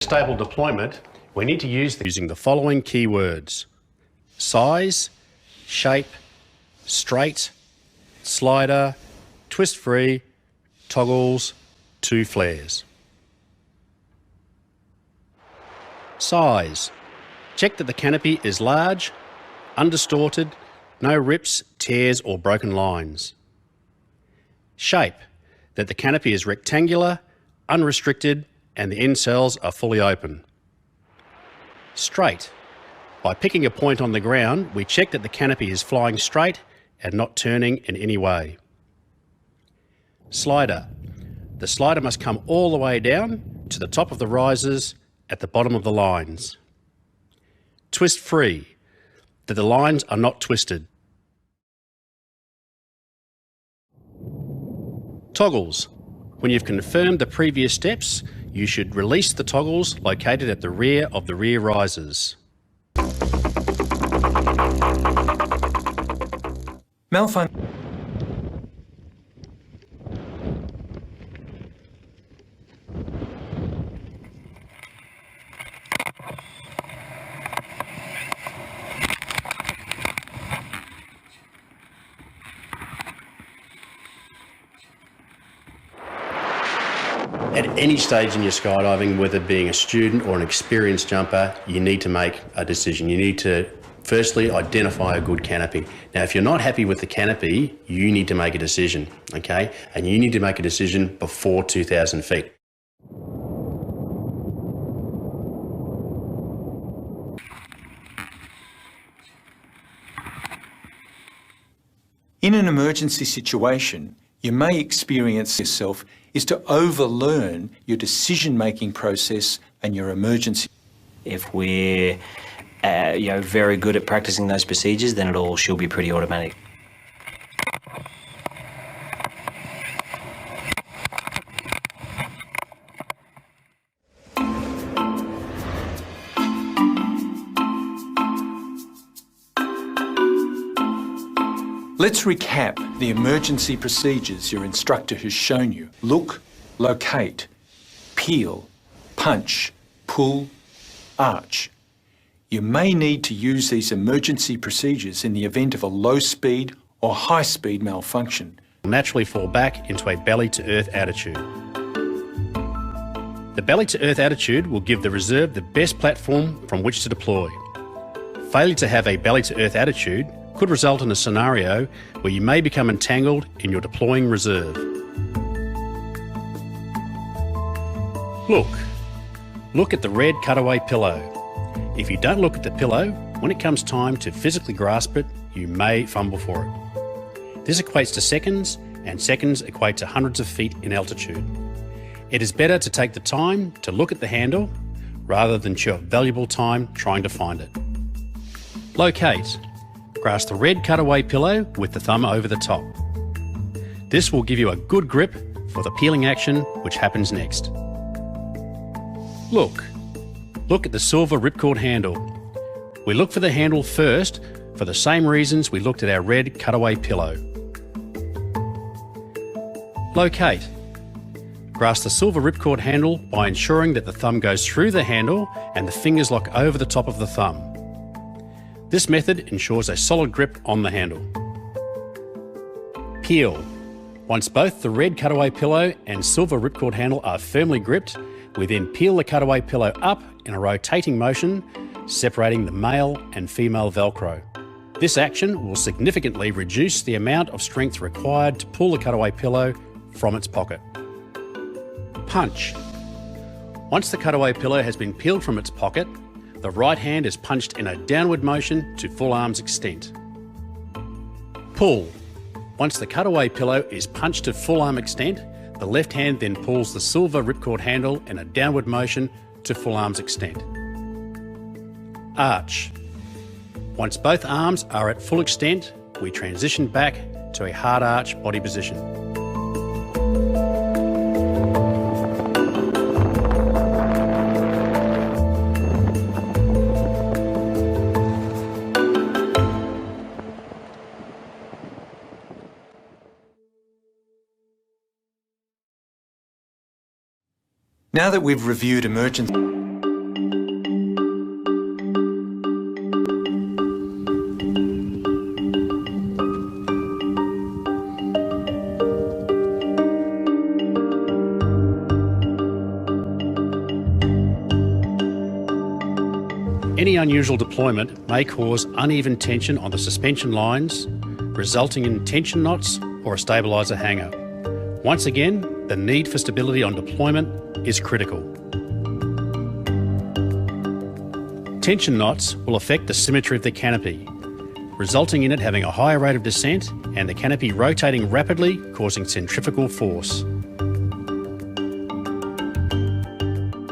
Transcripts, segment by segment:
Stable deployment, we need to use using the following keywords: size, shape, straight, slider, twist free, toggles, 2 flares. Size. Check that the canopy is large, undistorted, no rips, tears or broken lines. Shape. That the canopy is rectangular, unrestricted and the end cells are fully open. Straight. By picking a point on the ground, we check that the canopy is flying straight and not turning in any way. Slider. The slider must come all the way down to the top of the risers at the bottom of the lines. Twist free. That the lines are not twisted. Toggles. When you've confirmed the previous steps, you should release the toggles located at the rear of the rear risers. Malfunction. At any stage in your skydiving, whether being a student or an experienced jumper, you need to make a decision. You need to firstly identify a good canopy. Now, if you're not happy with the canopy, you need to make a decision, okay? And you need to make a decision before 2,000 feet. In an emergency situation, you may experience yourself is to overlearn your decision-making process and your emergency. If we're very good at practicing those procedures, then it all should be pretty automatic. Let's recap the emergency procedures your instructor has shown you. Look, locate, peel, punch, pull, arch. You may need to use these emergency procedures in the event of a low-speed or high-speed malfunction. Naturally fall back into a belly-to-earth attitude. The belly-to-earth attitude will give the reserve the best platform from which to deploy. Failure to have a belly-to-earth attitude could result in a scenario where you may become entangled in your deploying reserve. Look at the red cutaway pillow. If you don't look at the pillow, when it comes time to physically grasp it, you may fumble for it. This equates to seconds, and seconds equate to hundreds of feet in altitude. It is better to take the time to look at the handle rather than chew up valuable time trying to find it. Locate. Grasp the red cutaway pillow with the thumb over the top. This will give you a good grip for the peeling action which happens next. Look at the silver ripcord handle. We look for the handle first for the same reasons we looked at our red cutaway pillow. Locate. Grasp the silver ripcord handle by ensuring that the thumb goes through the handle and the fingers lock over the top of the thumb. This method ensures a solid grip on the handle. Peel. Once both the red cutaway pillow and silver ripcord handle are firmly gripped, we then peel the cutaway pillow up in a rotating motion, separating the male and female Velcro. This action will significantly reduce the amount of strength required to pull the cutaway pillow from its pocket. Punch. Once the cutaway pillow has been peeled from its pocket, the right hand is punched in a downward motion to full arm's extent. Pull. Once the cutaway pillow is punched to full arm extent, the left hand then pulls the silver ripcord handle in a downward motion to full arm's extent. Arch. Once both arms are at full extent, we transition back to a hard arch body position. Now that we've reviewed emergency, Any unusual deployment may cause uneven tension on the suspension lines, resulting in tension knots or a stabiliser hanger. Once again, the need for stability on deployment is critical. Tension knots will affect the symmetry of the canopy, resulting in it having a higher rate of descent and the canopy rotating rapidly, causing centrifugal force.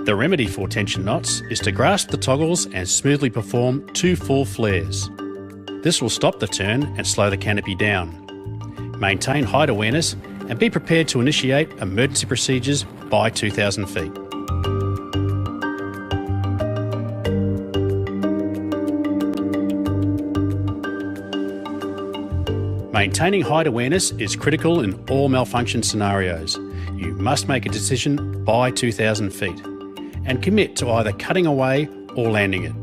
The remedy for tension knots is to grasp the toggles and smoothly perform 2 full flares. This will stop the turn and slow the canopy down. Maintain height awareness and be prepared to initiate emergency procedures by 2,000 feet. Maintaining height awareness is critical in all malfunction scenarios. You must make a decision by 2,000 feet and commit to either cutting away or landing it.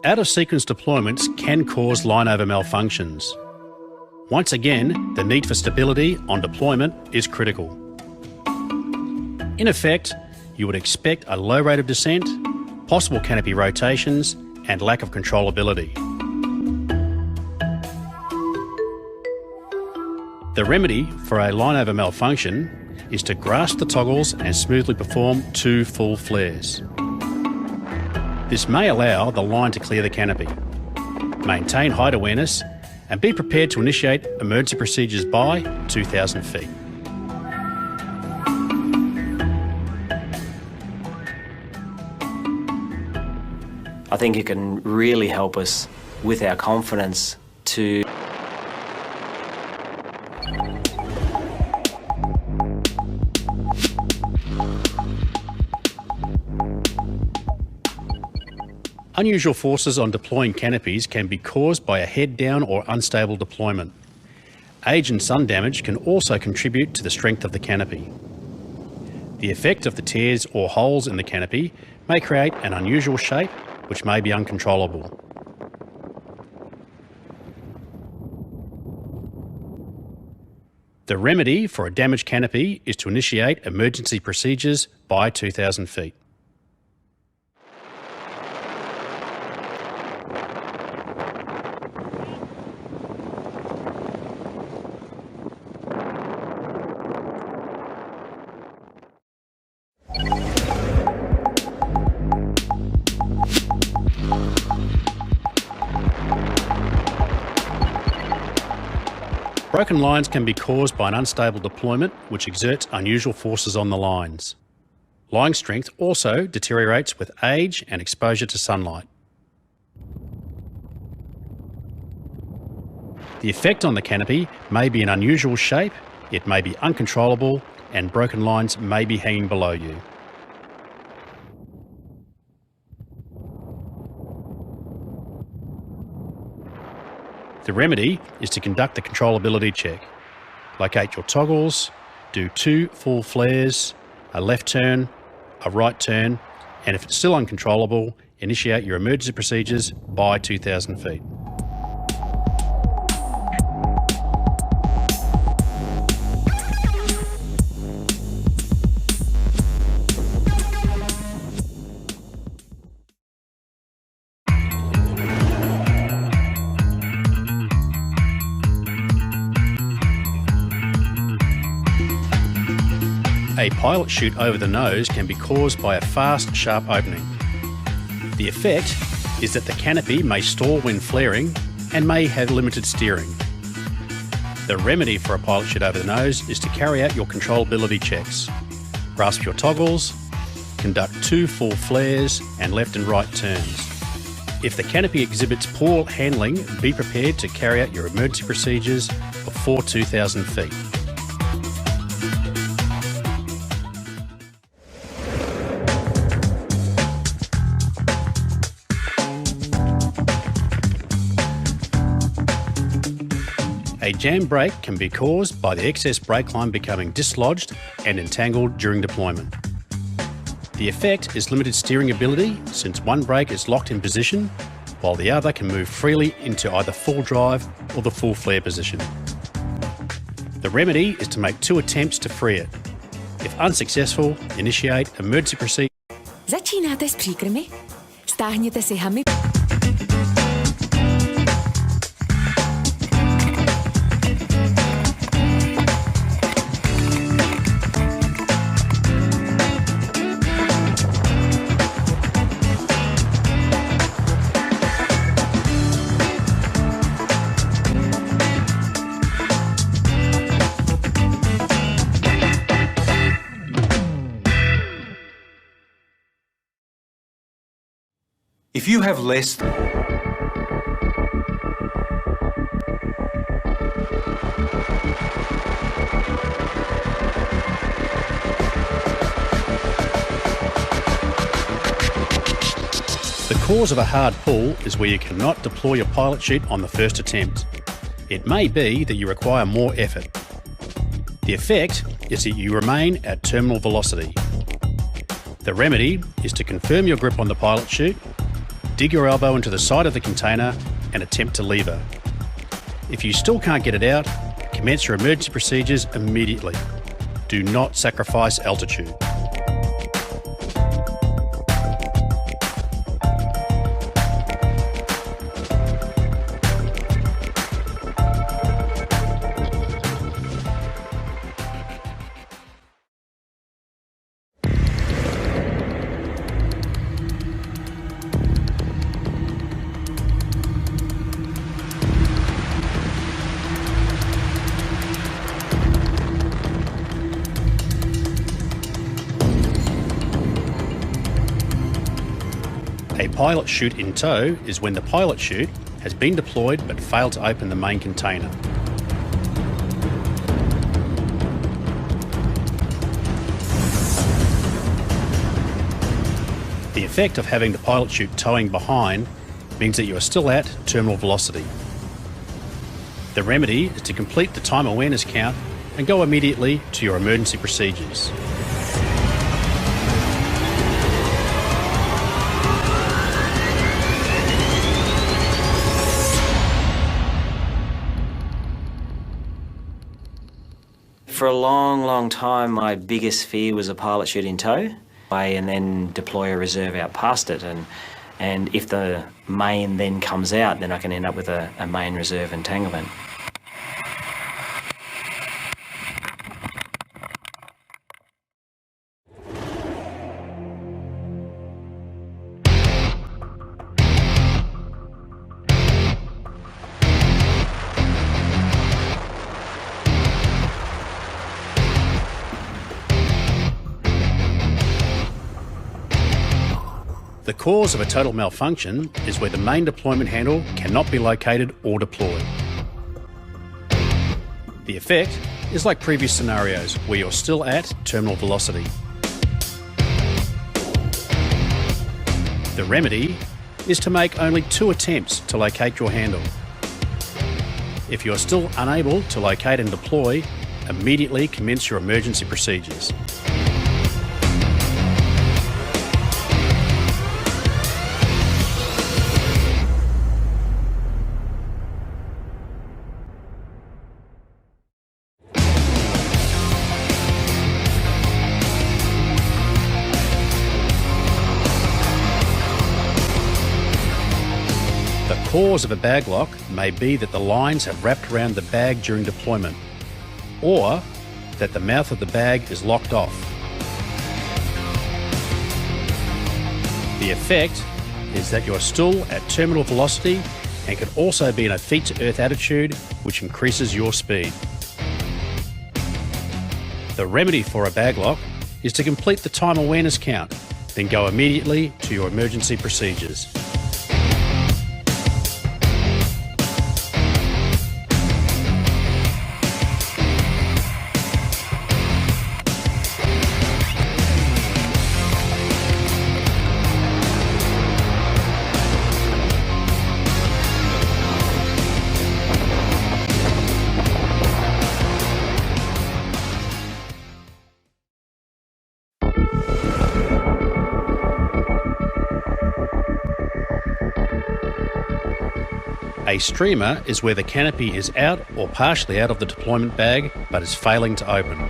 Out-of-sequence deployments can cause line-over malfunctions. Once again, the need for stability on deployment is critical. In effect, you would expect a low rate of descent, possible canopy rotations, and lack of controllability. The remedy for a line-over malfunction is to grasp the toggles and smoothly perform 2 full flares. This may allow the line to clear the canopy. Maintain height awareness and be prepared to initiate emergency procedures by 2,000 feet. I think it can really help us with our confidence to Unusual forces on deploying canopies can be caused by a head-down or unstable deployment. Age and sun damage can also contribute to the strength of the canopy. The effect of the tears or holes in the canopy may create an unusual shape which may be uncontrollable. The remedy for a damaged canopy is to initiate emergency procedures by 2,000 feet. Broken lines can be caused by an unstable deployment which exerts unusual forces on the lines. Line strength also deteriorates with age and exposure to sunlight. The effect on the canopy may be an unusual shape, it may be uncontrollable, and broken lines may be hanging below you. The remedy is to conduct the controllability check. Locate your toggles, do 2 full flares, a left turn, a right turn, and if it's still uncontrollable, initiate your emergency procedures by 2,000 feet. A pilot chute over the nose can be caused by a fast, sharp opening. The effect is that the canopy may stall when flaring and may have limited steering. The remedy for a pilot chute over the nose is to carry out your controllability checks. Grasp your toggles, conduct 2 full flares and left and right turns. If the canopy exhibits poor handling, be prepared to carry out your emergency procedures before 2,000 feet. A jam brake can be caused by the excess brake line becoming dislodged and entangled during deployment. The effect is limited steering ability since one brake is locked in position while the other can move freely into either full drive or the full flare position. The remedy is to make 2 attempts to free it. If unsuccessful, initiate emergency procedure. Začínáte s příkrmy? Stáhněte si hamy. If you have less The cause of a hard pull is where you cannot deploy your pilot chute on the first attempt. It may be that you require more effort. The effect is that you remain at terminal velocity. The remedy is to confirm your grip on the pilot chute, dig your elbow into the side of the container and attempt to lever. If you still can't get it out, commence your emergency procedures immediately. Do not sacrifice altitude. A pilot chute in tow is when the pilot chute has been deployed but failed to open the main container. The effect of having the pilot chute towing behind means that you are still at terminal velocity. The remedy is to complete the time awareness count and go immediately to your emergency procedures. For a long time, my biggest fear was a pilot chute in tow, and then deploy a reserve out past it. And if the main then comes out, then I can end up with a main reserve entanglement. The cause of a total malfunction is where the main deployment handle cannot be located or deployed. The effect is like previous scenarios where you're still at terminal velocity. The remedy is to make only 2 attempts to locate your handle. If you're still unable to locate and deploy, immediately commence your emergency procedures. The cause of a bag lock may be that the lines have wrapped around the bag during deployment, or that the mouth of the bag is locked off. The effect is that you're still at terminal velocity and could also be in a feet to earth attitude, which increases your speed. The remedy for a bag lock is to complete the time awareness count, then go immediately to your emergency procedures. A streamer is where the canopy is out or partially out of the deployment bag but is failing to open.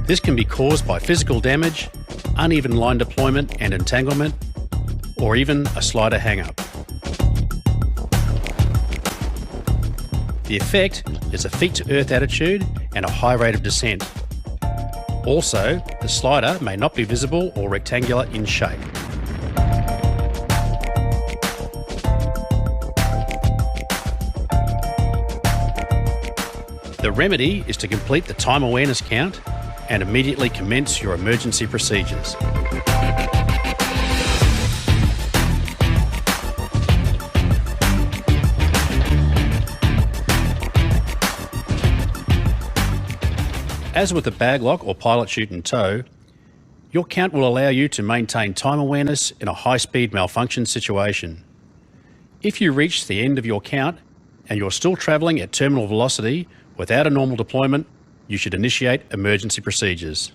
This can be caused by physical damage, uneven line deployment and entanglement, or even a slider hang-up. The effect is a feet-to-earth attitude and a high rate of descent. Also, the slider may not be visible or rectangular in shape. The remedy is to complete the time awareness count and immediately commence your emergency procedures. As with the bag lock or pilot chute in tow, your count will allow you to maintain time awareness in a high-speed malfunction situation. If you reach the end of your count and you're still travelling at terminal velocity without a normal deployment, you should initiate emergency procedures.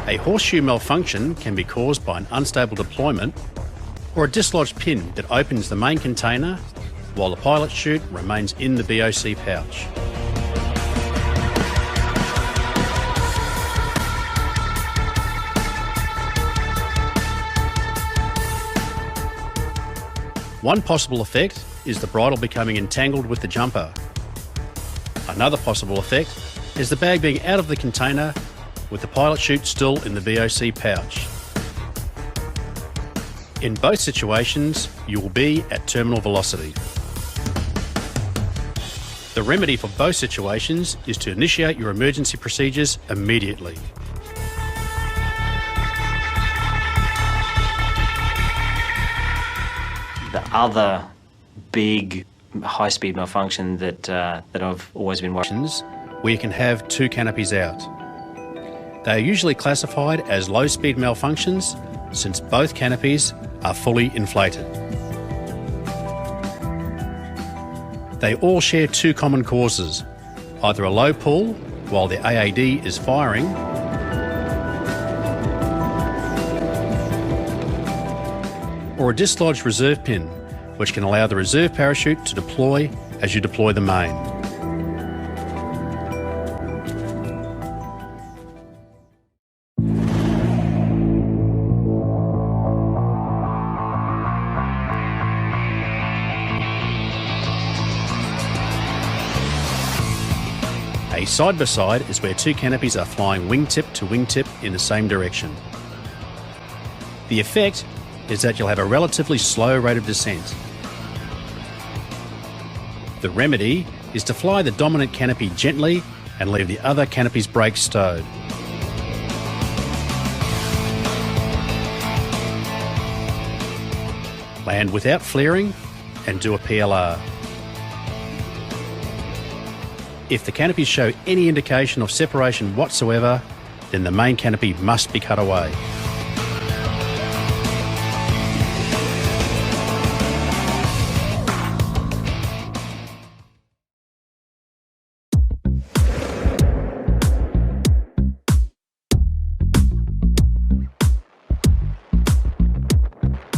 A horseshoe malfunction can be caused by an unstable deployment or a dislodged pin that opens the main container while the pilot chute remains in the BOC pouch. One possible effect is the bridle becoming entangled with the jumper. Another possible effect is the bag being out of the container with the pilot chute still in the BOC pouch. In both situations, you will be at terminal velocity. The remedy for both situations is to initiate your emergency procedures immediately. The other big high-speed malfunction that I've always been worried where you can have two canopies out. They are usually classified as low-speed malfunctions since both canopies are fully inflated. They all share two common causes, either a low pull while the AAD is firing, or a dislodged reserve pin, which can allow the reserve parachute to deploy as you deploy the main. A side-by-side is where two canopies are flying wingtip to wingtip in the same direction. The effect is that you'll have a relatively slow rate of descent. The remedy is to fly the dominant canopy gently and leave the other canopy's brakes stowed. Land without flaring and do a PLR. If the canopies show any indication of separation whatsoever, then the main canopy must be cut away.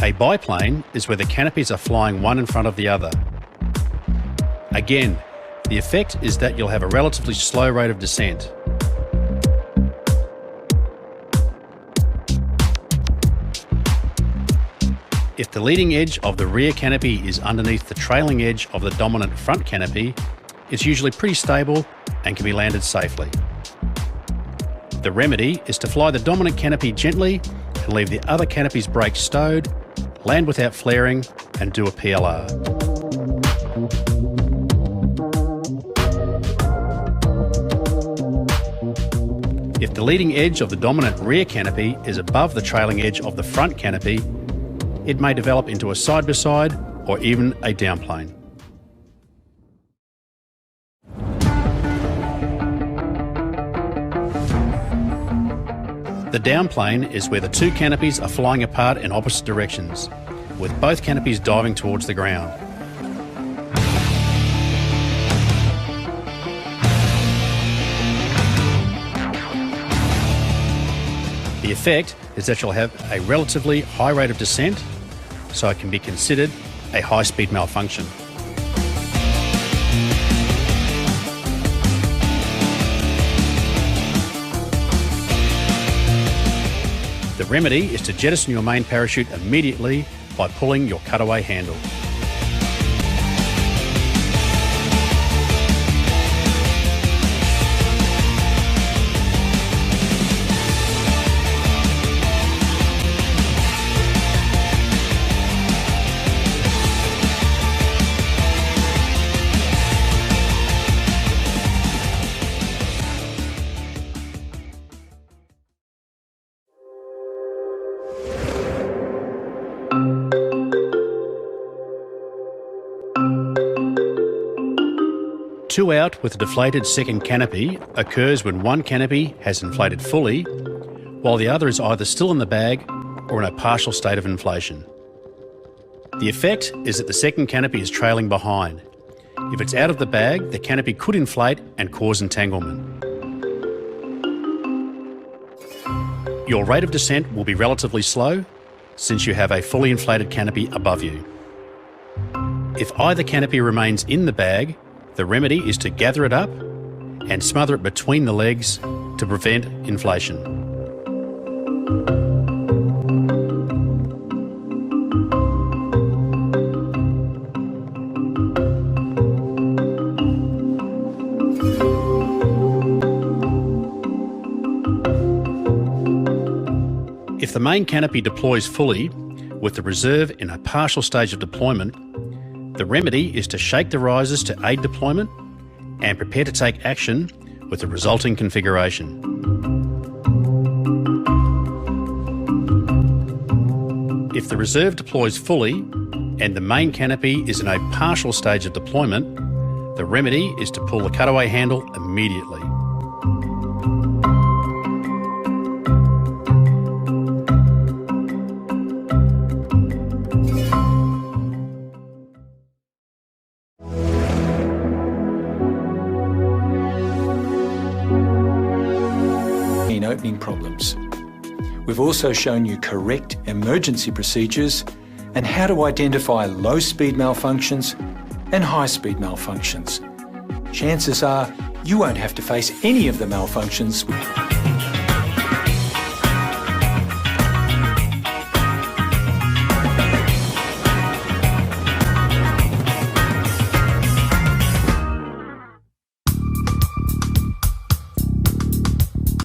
A biplane is where the canopies are flying one in front of the other. Again, the effect is that you'll have a relatively slow rate of descent. If the leading edge of the rear canopy is underneath the trailing edge of the dominant front canopy, it's usually pretty stable and can be landed safely. The remedy is to fly the dominant canopy gently and leave the other canopy's brakes stowed, land without flaring, and do a PLR. If the the leading edge of the dominant rear canopy is above the trailing edge of the front canopy, it may develop into a side-by-side or even a downplane. The downplane is where the two canopies are flying apart in opposite directions, with both canopies diving towards the ground. The effect is that you'll have a relatively high rate of descent, so it can be considered a high-speed malfunction. The remedy is to jettison your main parachute immediately by pulling your cutaway handle. Two out with a deflated second canopy occurs when one canopy has inflated fully, while the other is either still in the bag or in a partial state of inflation. The effect is that the second canopy is trailing behind. If it's out of the bag, the canopy could inflate and cause entanglement. Your rate of descent will be relatively slow since you have a fully inflated canopy above you. If either canopy remains in the bag, the remedy is to gather it up and smother it between the legs to prevent inflation. If the main canopy deploys fully, with the reserve in a partial stage of deployment, the remedy is to shake the risers to aid deployment and prepare to take action with the resulting configuration. If the reserve deploys fully and the main canopy is in a partial stage of deployment, the remedy is to pull the cutaway handle immediately. Opening problems. We've also shown you correct emergency procedures and how to identify low-speed malfunctions and high-speed malfunctions. Chances are you won't have to face any of the malfunctions.